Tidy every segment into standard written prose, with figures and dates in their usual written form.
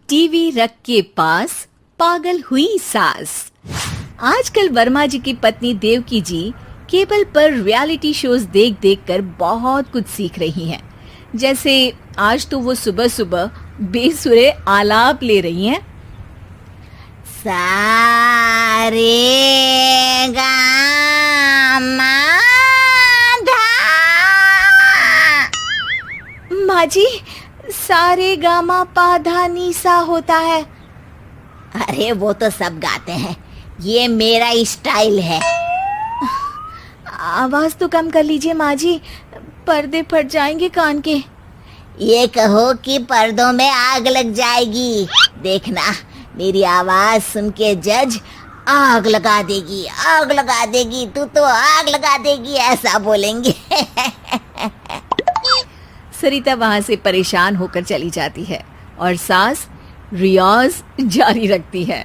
TV रख के पास पागल हुई सास। आजकल वर्मा जी की पत्नी देवकी जी केबल पर रियलिटी शोज देख देख कर बहुत कुछ सीख रही हैं। जैसे आज तो वो सुबह सुबह बेसुरे आलाप ले रही हैं। सारे गामा माँ जी, सारे गामा पाधा नीसा होता है। अरे वो तो सब गाते हैं, ये मेरा स्टाइल है। आवाज तो कम कर लीजिए माँ जी, पर्दे फट जाएंगे कान के। ये कहो कि पर्दों में आग लग जाएगी। देखना, मेरी आवाज सुन के जज आग लगा देगी, आग लगा देगी, तू तो आग लगा देगी, ऐसा बोलेंगे। सरिता वहां से परेशान होकर चली जाती है और सास रियाज जारी रखती है।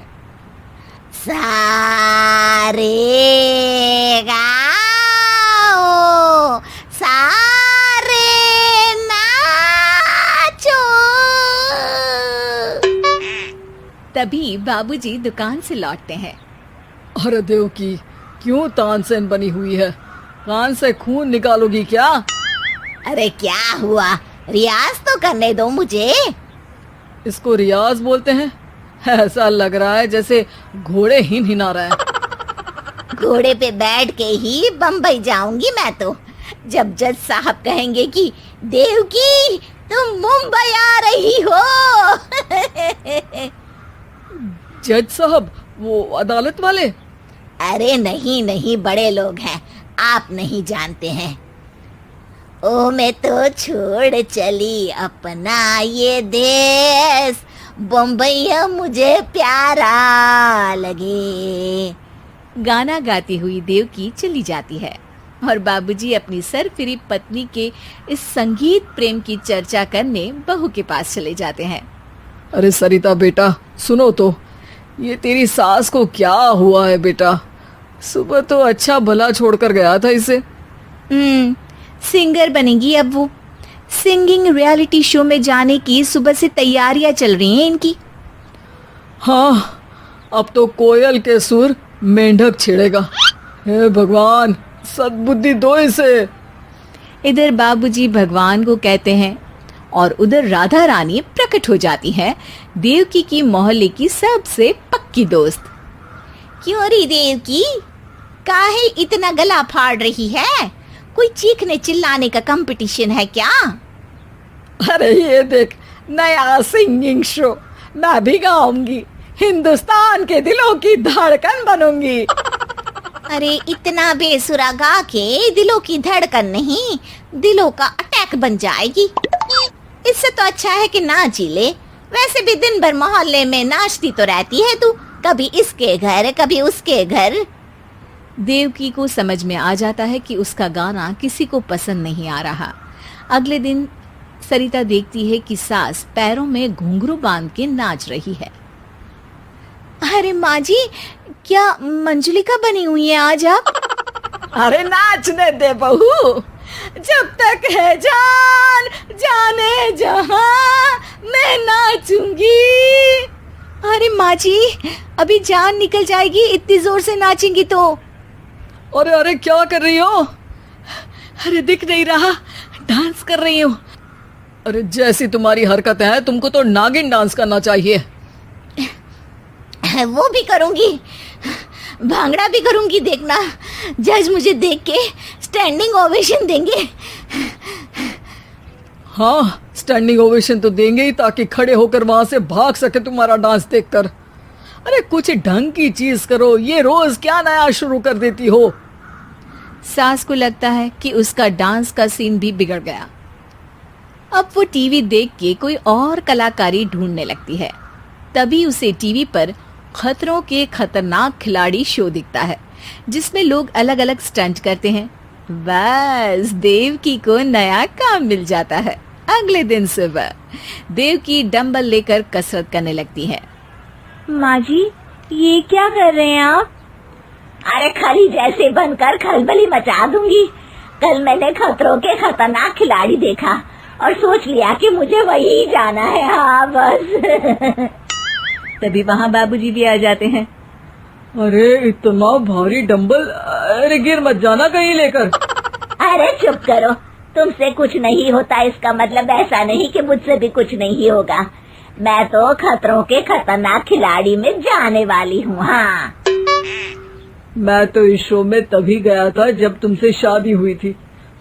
सारे गाओ, सारे नाचो। तभी बाबूजी दुकान से लौटते हैं। अरे देवकी, क्यों तानसेन बनी हुई है? कान से खून निकालोगी क्या? अरे क्या हुआ, रियाज तो करने दो मुझे। इसको रियाज बोलते हैं? ऐसा लग रहा है जैसे घोड़े हिना रहा है। घोड़े पे बैठ के ही बम्बई जाऊंगी मैं तो, जब जज साहब कहेंगे कि देवकी तुम मुंबई आ रही हो। जज साहब, वो अदालत वाले? अरे नहीं नहीं, बड़े लोग हैं, आप नहीं जानते हैं। ओ मैं तो छोड़ चली अपना ये देश, बम्बई मुझे प्यारा लगे। गाना गाती हुई देवकी चली जाती है और बाबूजी अपनी सरफिरी पत्नी के इस संगीत प्रेम की चर्चा करने बहू के पास चले जाते हैं। अरे सरिता बेटा, सुनो तो, ये तेरी सास को क्या हुआ है बेटा? सुबह तो अच्छा भला छोड़कर गया था इसे। सिंगर बनेगी अब वो। सिंगिंग रियलिटी शो में जाने की सुबह से तैयारियां चल रही हैं इनकी। हाँ, अब तो कोयल के सुर मेंढक छेड़ेगा। हे भगवान, सद्बुद्धि दो इसे। इधर बाबूजी भगवान को कहते हैं और उधर राधा रानी प्रकट हो जाती है, देवकी की मोहल्ले की सबसे पक्की दोस्त। क्यों री देवकी, काहे इतना गला फाड़ रही है? कोई चीखने चिल्लाने का कंपटीशन है क्या? अरे ये देख, नया सिंगिंग शो, मैं भी गाऊंगी, हिंदुस्तान के दिलों की धड़कन बनूंगी। अरे इतना बेसुरा गा के दिलों की धड़कन नहीं, दिलों का अटैक बन जाएगी। इससे तो अच्छा है कि नाच ही ले। वैसे भी दिन भर मोहल्ले में नाचती तो रहती है तू, कभी इसके घर कभी उसके घर। देवकी को समझ में आ जाता है कि उसका गाना किसी को पसंद नहीं आ रहा। अगले दिन सरिता देखती है कि सास पैरों में घुंघरू बांध के नाच रही है। अरे माँ जी, क्या मंजुलिका बनी हुई है आज आप? अरे नाचने दे बहू, जब तक है जान जाने जहां मैं नाचूंगी। अरे माँ जी, अभी जान निकल जाएगी इतनी जोर से नाचेंगी तो। अरे अरे, क्या कर रही हो? अरे दिख नहीं रहा, डांस कर रही हूँ। अरे जैसी तुम्हारी हरकतें हैं, तुमको तो नागिन डांस करना चाहिए। वो भी करूंगी, भांगड़ा भी करूंगी। देखना, जज मुझे देख के स्टैंडिंग ओवेशन देंगे। हाँ, स्टैंडिंग ओवेशन तो देंगे ही, ताकि खड़े होकर वहां से भाग सके तुम्हारा डांस देखकर। अरे कुछ ढंग की चीज करो, ये रोज क्या नया शुरू कर देती हो? सास को लगता है कि उसका डांस का सीन भी बिगड़ गया। अब वो टीवी देख के कोई और कलाकारी ढूंढने लगती है। तभी उसे टीवी पर खतरों के खतरनाक खिलाड़ी शो दिखता है, जिसमें लोग अलग अलग स्टंट करते हैं। बस देवकी को नया काम मिल जाता है। अगले दिन सुबह देवकी डंबल लेकर कसरत करने लगती है। माँ जी, ये क्या कर रहे हैं आप? अरे खली जैसे बनकर खलबली मचा दूंगी। कल मैंने खतरों के खतरनाक खिलाड़ी देखा और सोच लिया कि मुझे वही जाना है। हाँ बस। तभी वहाँ बाबूजी भी आ जाते हैं। अरे इतना भारी डंबल, अरे गिर मत जाना कहीं लेकर। अरे चुप करो, तुमसे कुछ नहीं होता इसका मतलब ऐसा नहीं कि मुझसे भी कुछ नहीं होगा। मैं तो खतरों के खतरनाक खिलाड़ी में जाने वाली हूँ। हाँ, मैं तो इस शो में तभी गया था जब तुमसे शादी हुई थी।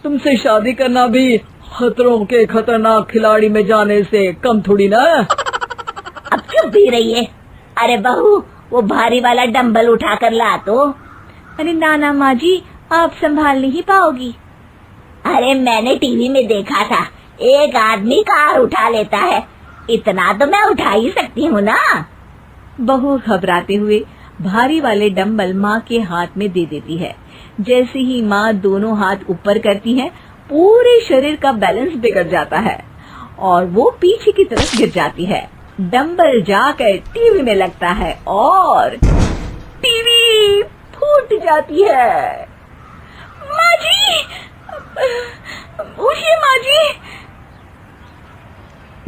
तुमसे शादी करना भी खतरों के खतरनाक खिलाड़ी में जाने से कम थोड़ी ना। अब चुप भी रहिए। अरे बहू, वो भारी वाला डंबल उठा कर ला तो। अरे ना माँ जी, आप संभाल नहीं पाओगी। अरे मैंने टीवी में देखा था, एक आदमी कार उठा लेता है, इतना तो मैं उठा ही सकती हूँ ना। बहू घबराते हुए भारी वाले डंबल माँ के हाथ में दे देती है। जैसे ही माँ दोनों हाथ ऊपर करती है, पूरे शरीर का बैलेंस बिगड़ जाता है और वो पीछे की तरफ गिर जाती है। डंबल जाकर टीवी में लगता है और टीवी फूट जाती है। माँ जी, उठिए माँ जी।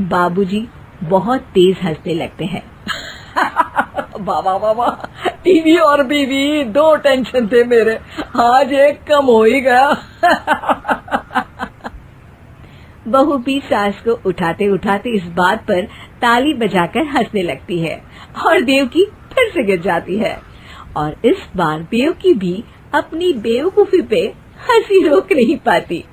बाबूजी बहुत तेज हंसने लगते हैं। बाबा बाबा, टीवी और बीवी दो टेंशन थे मेरे, आज एक कम हो ही गया। बहू भी सास को उठाते उठाते इस बात पर ताली बजाकर हंसने लगती है और देवकी फिर से गिर जाती है। और इस बार देवकी भी अपनी बेवकूफी पे हंसी रोक नहीं पाती।